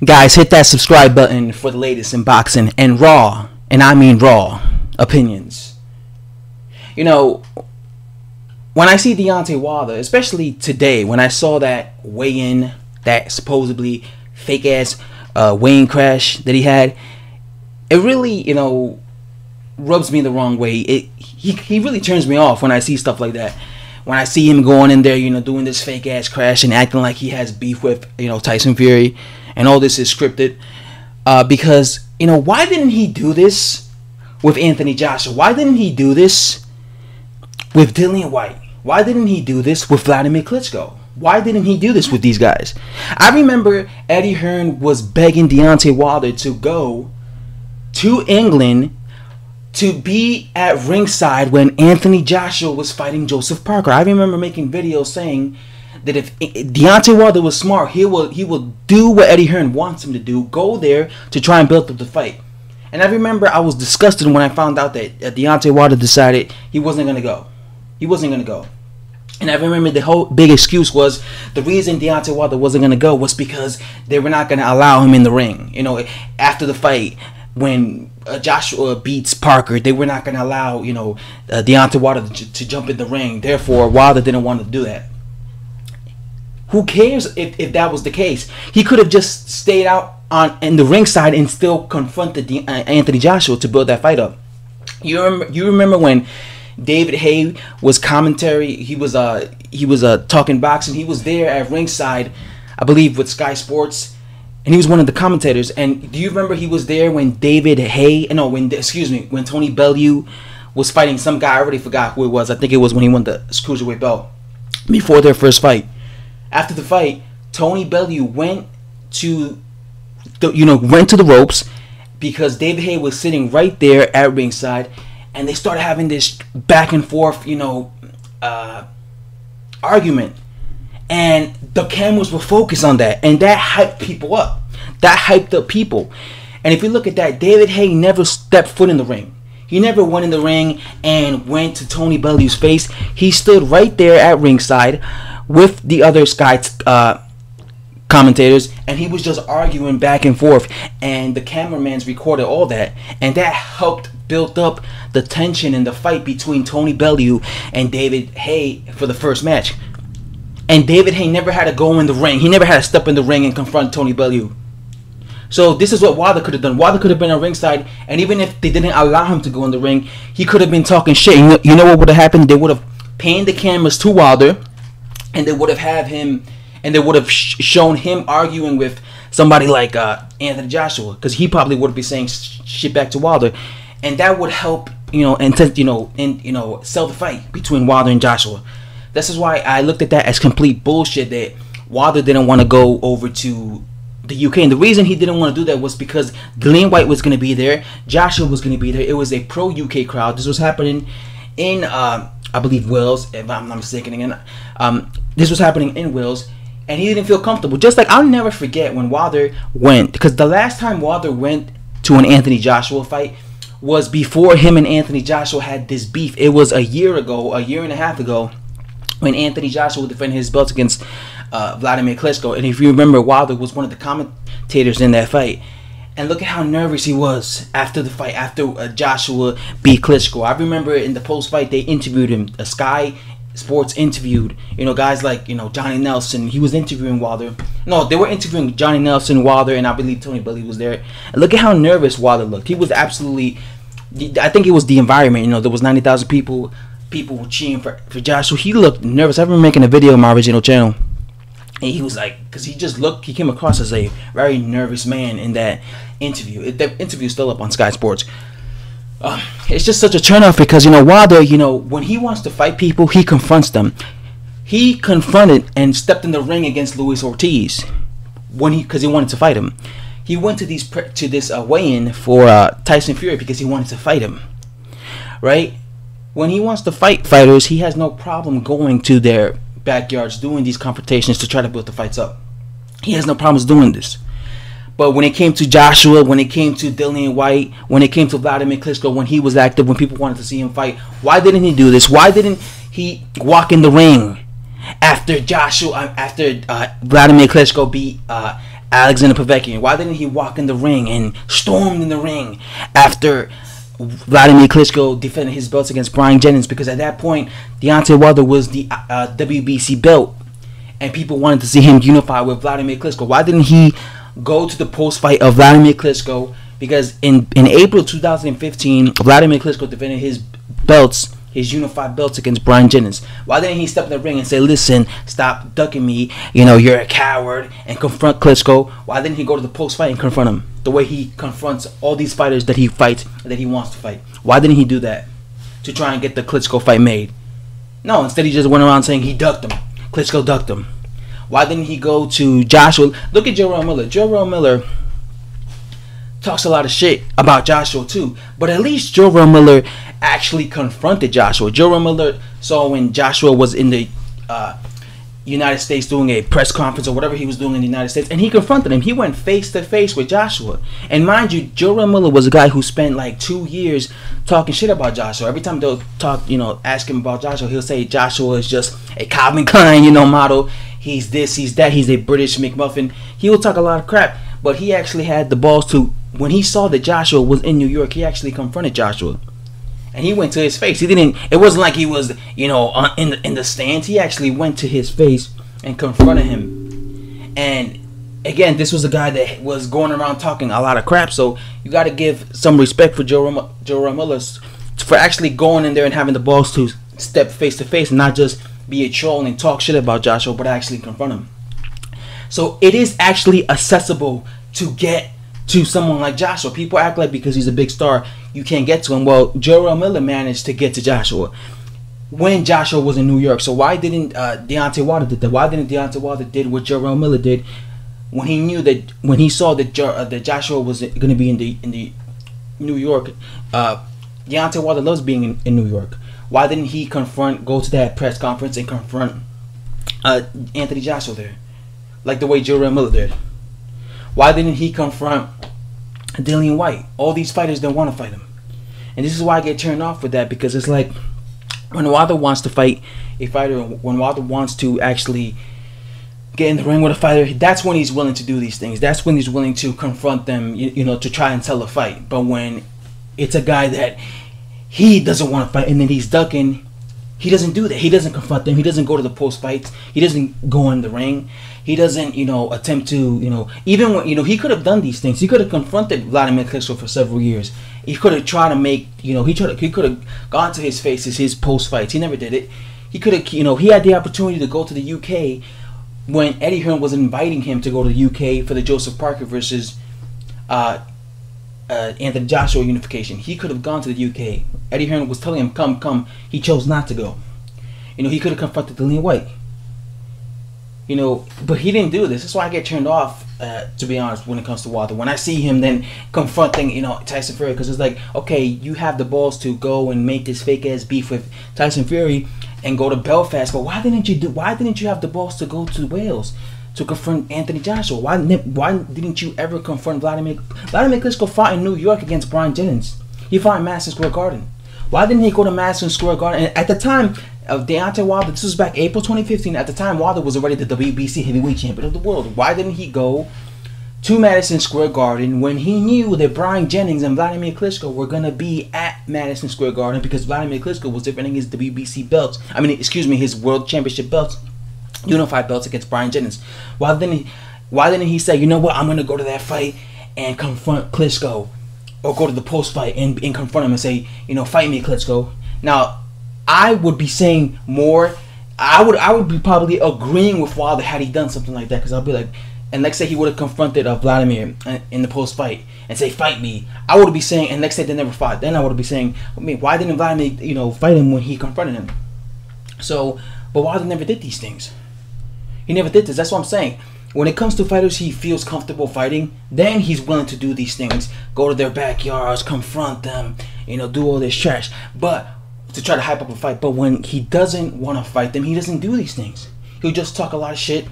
Guys, hit that subscribe button for the latest in boxing and raw, and I mean raw, opinions. You know, when I see Deontay Wilder, especially today, when I saw that weigh-in, that supposedly fake-ass weigh-in crash that he had, it really, rubs me the wrong way. He really turns me off when I see stuff like that. When I see him going in there, doing this fake-ass crash and acting like he has beef with, Tyson Fury, and all this is scripted. Because, why didn't he do this with Anthony Joshua? Why didn't he do this with Dillian White? Why didn't he do this with Vladimir Klitschko? Why didn't he do this with these guys? I remember Eddie Hearn was begging Deontay Wilder to go to England to be at ringside when Anthony Joshua was fighting Joseph Parker. I remember making videos saying that if Deontay Wilder was smart, he will do what Eddie Hearn wants him to do, go there to try and build up the fight. And I remember I was disgusted when I found out that Deontay Wilder decided he wasn't going to go. He wasn't going to go. And I remember the whole big excuse was the reason Deontay Wilder wasn't going to go was because they were not going to allow him in the ring. After the fight, when Joshua beats Parker, they were not going to allow, Deontay Wilder to jump in the ring. Therefore, Wilder didn't want to do that. Who cares if that was the case? He could have just stayed out in the ringside and still confronted Anthony Joshua to build that fight up. You remember when David Hay was commentary? He was talking boxing. He was there at ringside, I believe, with Sky Sports. And he was one of the commentators. And do you remember he was there when when Tony Bellew was fighting some guy? I already forgot who it was. I think it was when he won the cruiserweight belt before their first fight. After the fight, Tony Bellew went to the ropes because David Hay was sitting right there at ringside, and they started having this back and forth, argument. And the cameras were focused on that, and that hyped people up. That hyped up people. And if you look at that, David Hay never stepped foot in the ring. He never went in the ring and went to Tony Bellew's face. He stood right there at ringside with the other Sky commentators, and he was just arguing back and forth. And the cameramans recorded all that, and that helped build up the tension in the fight between Tony Bellew and David Hay for the first match. And David Hay never had to go in the ring. He never had to step in the ring and confront Tony Bellew. So this is what Wilder could have done. Wilder could have been on ringside, and even if they didn't allow him to go in the ring, he could have been talking shit. You know what would have happened? They would have panned the cameras to Wilder, and they would have had him, and they would have shown him arguing with somebody like Anthony Joshua, because he probably would be saying shit back to Wilder, and that would help, sell the fight between Wilder and Joshua. This is why I looked at that as complete bullshit that Wilder didn't want to go over to the UK. And the reason he didn't want to do that was because Dillian White was going to be there. Joshua was going to be there. It was a pro-UK crowd. This was happening in, I believe, Wales, if I'm not mistaken. Again, this was happening in Wales. And he didn't feel comfortable. Just like I'll never forget when Wilder went. Because the last time Wilder went to an Anthony Joshua fight was before him and Anthony Joshua had this beef. It was a year and a half ago, when Anthony Joshua defended his belt against Vladimir Klitschko. And if you remember, Wilder was one of the commentators in that fight. And look at how nervous he was after the fight, after Joshua beat Klitschko. I remember in the post-fight, they interviewed him. Sky Sports interviewed, guys like, Johnny Nelson. He was interviewing Wilder. No, they were interviewing Johnny Nelson, Wilder, and I believe Tony Bellew was there. And look at how nervous Wilder looked. He was absolutely, I think it was the environment. There was 90,000 people were cheering for Joshua. He looked nervous. I remember making a video on my original channel, and he was like, because he came across as a very nervous man in that interview. The interview's still up on Sky Sports. It's just such a turnoff because, Wilder, when he wants to fight people, he confronts them. He confronted and stepped in the ring against Luis Ortiz because he wanted to fight him. He went to this weigh-in for Tyson Fury because he wanted to fight him, right? When he wants to fight fighters, he has no problem going to their backyards, doing these confrontations to try to build the fights up. He has no problems doing this. But when it came to Joshua, when it came to Dillian White, when it came to Vladimir Klitschko, when he was active, when people wanted to see him fight, why didn't he do this? Why didn't he walk in the ring after Vladimir Klitschko beat Alexander Povetkin? Why didn't he walk in the ring and stormed in the ring after Vladimir Klitschko defended his belts against Brian Jennings? Because at that point, Deontay Wilder was the WBC belt, and people wanted to see him unify with Vladimir Klitschko. Why didn't he go to the post-fight of Vladimir Klitschko? Because in April 2015, Vladimir Klitschko defended his belts, his unified belts against Brian Jennings. Why didn't he step in the ring and say, listen, stop ducking me, you're a coward, and confront Klitschko? Why didn't he go to the post-fight and confront him the way he confronts all these fighters that he fights, that he wants to fight? Why didn't he do that to try and get the Klitschko fight made? No, instead he just went around saying he ducked him. Klitschko ducked him. Why didn't he go to Joshua? Look at Jarrell Miller. Jarrell Miller talks a lot of shit about Joshua too, but at least Jarrell Miller actually confronted Joshua. Jarrell Miller saw when Joshua was in the United States doing a press conference or whatever he was doing in the United States, and he confronted him. He went face to face with Joshua. And mind you, Jarrell Miller was a guy who spent like 2 years talking shit about Joshua. Every time they'll talk, ask him about Joshua, he'll say Joshua is just a Calvin Klein, model. He's this, he's that, he's a British McMuffin. He will talk a lot of crap, but he actually had the balls to, when he saw that Joshua was in New York, he actually confronted Joshua. And he went to his face. It wasn't like he was, in the stands. He actually went to his face and confronted him. And again, this was a guy that was going around talking a lot of crap. So you got to give some respect for Joe Miller for actually going in there and having the balls to step face to face and not just be a troll and talk shit about Joshua, but actually confront him. So it is actually accessible to get to someone like Joshua. People act like because he's a big star, you can't get to him. Well, Jarrell Miller managed to get to Joshua when Joshua was in New York. So why didn't Deontay Wilder did that? Why didn't Deontay Wilder did what Jarrell Miller did when he knew that, when he saw that that Joshua was going to be in the New York? Deontay Wilder loves being in New York. Why didn't he go to that press conference and confront Anthony Joshua there, like the way Jarrell Miller did? Why didn't he confront Dillian White? All these fighters don't want to fight him. And this is why I get turned off with that, because it's like when Wilder wants to fight a fighter, when Wilder wants to actually get in the ring with a fighter, that's when he's willing to do these things. That's when he's willing to confront them, to try and sell a fight. But when it's a guy that he doesn't want to fight and then he's ducking, he doesn't do that. He doesn't confront them. He doesn't go to the post fights. He doesn't go in the ring. He doesn't, attempt to, even when, he could have done these things. He could have confronted Vladimir Klitschko for several years. He could have tried to make, he could have gone to his faces, his post fights. He never did it. He could have, he had the opportunity to go to the UK when Eddie Hearn was inviting him to go to the UK for the Joseph Parker versus Anthony Joshua unification. He could have gone to the UK. Eddie Hearn was telling him, come. He chose not to go. He could have confronted Dillian White. But he didn't do this. That's why I get turned off, to be honest, when it comes to Wilder. When I see him then confronting, Tyson Fury, because it's like, okay, you have the balls to go and make this fake ass beef with Tyson Fury and go to Belfast, but why didn't you have the balls to go to Wales to confront Anthony Joshua? Why didn't you ever confront Vladimir Klitschko? Fought in New York against Brian Jennings. He fought in Madison Square Garden. Why didn't he go to Madison Square Garden? And at the time of Deontay Wilder, this was back April 2015. At the time, Wilder was already the WBC heavyweight champion of the world. Why didn't he go to Madison Square Garden when he knew that Brian Jennings and Vladimir Klitschko were going to be at Madison Square Garden, because Vladimir Klitschko was defending his WBC belts. His world championship belts, unified belts against Brian Jennings. Why didn't he say, you know what, I'm going to go to that fight and confront Klitschko, or go to the post fight and confront him and say, fight me, Klitschko? Now, I would be saying more. I would be probably agreeing with Wilder had he done something like that, because I'll be like, and let's say he would have confronted Vladimir in the post fight and say, fight me. I would be saying, and let's say they never fought, then I would be saying, why didn't Vladimir fight him when he confronted him? So, but Wilder never did these things. He never did this. That's what I'm saying. When it comes to fighters he feels comfortable fighting, then he's willing to do these things. Go to their backyards, confront them, do all this trash. But to try to hype up a fight. But when he doesn't want to fight them, he doesn't do these things. He'll just talk a lot of shit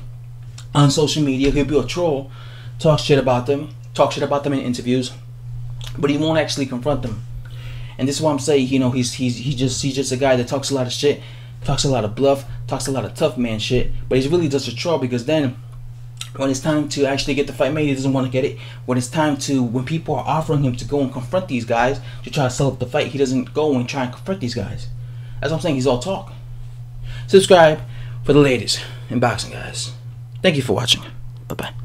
on social media. He'll be a troll, talk shit about them in interviews, but he won't actually confront them. And this is why I'm saying, he's just a guy that talks a lot of shit, talks a lot of bluff, talks a lot of tough man shit, but he's really just a troll, because then When it's time to actually get the fight made, he doesn't want to get it. When it's time to, when people are offering him to go and confront these guys to try to sell up the fight, he doesn't go and try and confront these guys. That's what I'm saying. He's all talk. Subscribe for the latest in boxing, guys. Thank you for watching. Bye-bye.